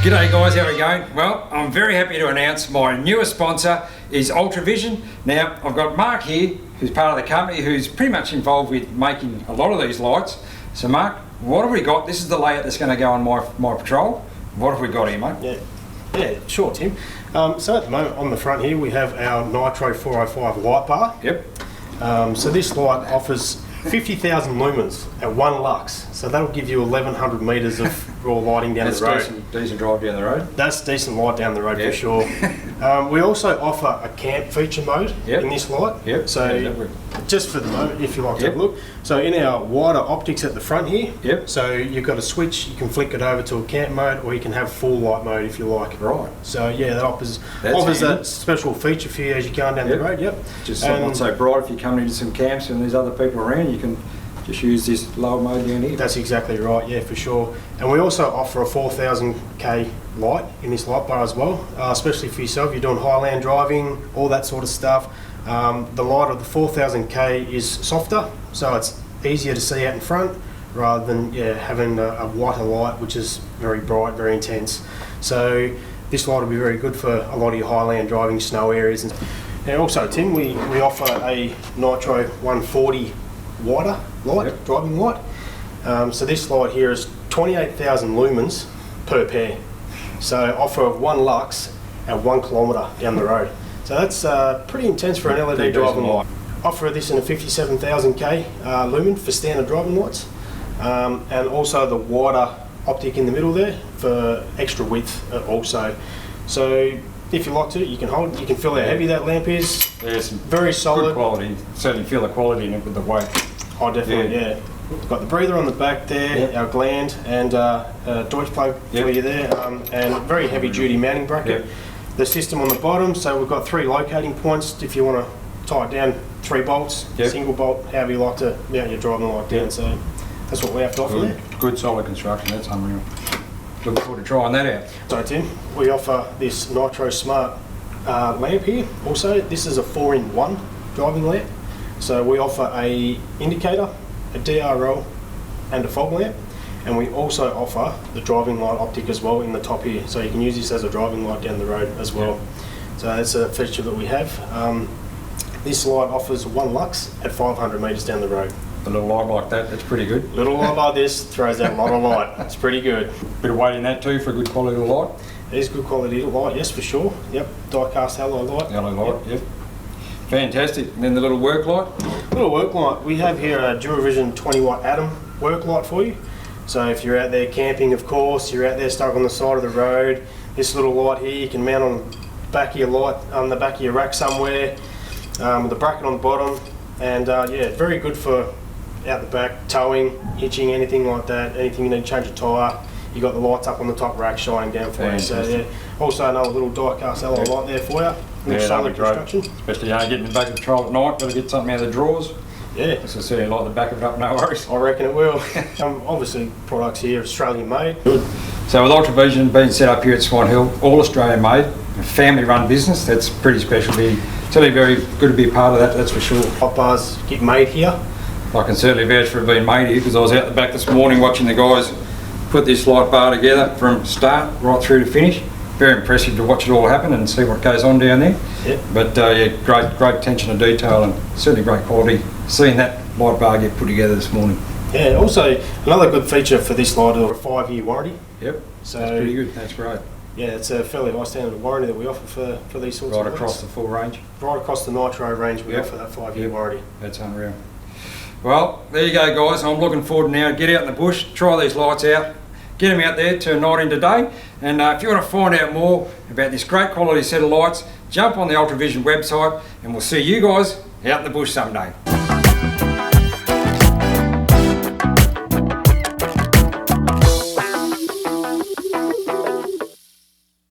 G'day guys, how are we going? Well, I'm very happy to announce my newest sponsor is Ultra Vision. Now, I've got Mark here, who's part of the company, who's pretty much involved with making a lot of these lights. So Mark, what have we got? This is the layout that's going to go on my patrol. What have we got here, mate? Yeah, sure, Tim. So at the moment on the front here we have our Nitro 405 light bar. Yep. So this light offers 50,000 lumens at 1 lux. So that'll give you 1,100 metres of raw lighting down the road. Decent drive down the road. That's decent light down the road for sure. We also offer a camp feature mode in this light. Yep. So just for the moment, if you like to have a look. So in our wider optics at the front here, so you've got a switch, you can flick it over to a camp mode, or you can have full light mode if you like. Right. So yeah, that offers that special feature for you as you're going down the road. Just not so bright if you're coming into some camps and there's other people around, you can just use this lower mode down here. That's exactly right, yeah, for sure. And we also offer a 4000K light in this light bar as well, especially for yourself. You're doing highland driving, all that sort of stuff. The light of the 4000K is softer, so it's easier to see out in front rather than having a whiter light, which is very bright, very intense. So this light will be very good for a lot of your highland driving, snow areas. And also, Tim, we offer a Nitro 140 wider light, driving light. So this light here is 28,000 lumens per pair. So offer of 1 lux at 1 kilometre down the road. So that's pretty intense for an LED driving light. Offer this in a 57,000K lumen for standard driving lights. And also the wider optic in the middle there for extra width also. So if you like to, you can hold it, you can feel how heavy that lamp is. There's very solid. Good quality. Certainly feel the quality in it with the weight. Oh, definitely, yeah. We've got the breather on the back there, our gland, and a Deutsch plug for you there, and very heavy duty mounting bracket. The system on the bottom, so we've got 3 locating points if you want to tie it down, 3 bolts, single bolt, however you like to mount your driving light down. So that's what we have to offer there. Good solid construction, that's unreal. Looking forward to trying that out. So Tim, we offer this Nitro Smart lamp here. Also, this is a 4-in-1 driving lamp. So we offer a indicator, a DRL and a fog lamp, and we also offer the driving light optic as well in the top here, so you can use this as a driving light down the road as well. So that's a feature that we have. This light offers 1 lux at 500 metres down the road. A little light like that, that's pretty good. A little light like this throws out a lot of light. It's pretty good. Bit of weight in that too for a good quality light. It is good quality light, yes, for sure. Yep, die-cast halo light. Halo light, yep. Fantastic. And then the little work light? Little work light. We have here a Ultra Vision 20 watt atom work light for you. So if you're out there camping, of course, you're out there stuck on the side of the road, this little light here you can mount on the back of your light, on the back of your rack somewhere, with a bracket on the bottom. And yeah, very good for out the back, towing, hitching, anything like that, anything you need to change a tyre. You got the lights up on the top rack shining down for you. So yeah, also another little die-cast alloy light there for you. Solid construction. Especially getting in the back of the patrol at night, got to get something out of the drawers. Yeah. As I said, light the back of it up, no worries. I reckon it will. Obviously, products here are Australian made. Good. So with Ultra Vision being set up here at Swan Hill, all Australian made, a family run business, that's pretty special. It's really very good to be a part of that, that's for sure. Hot bars get made here. I can certainly vouch for it being made here because I was out the back this morning watching the guys put this light bar together from start right through to finish. Very impressive to watch it all happen and see what goes on down there. But yeah, great attention to detail and certainly great quality. Seeing that light bar get put together this morning. Yeah, also another good feature for this light is a 5-year warranty. Yep, so that's pretty good, that's great. Yeah, it's a fairly high standard of warranty that we offer for these sorts of lights. Right across the full range? Right across the Nitro range we offer that 5-year warranty. That's unreal. Well, there you go guys, I'm looking forward now to get out in the bush, try these lights out. Get them out there, turn night into day. And if you want to find out more about this great quality set of lights, jump on the Ultra Vision website and we'll see you guys out in the bush someday.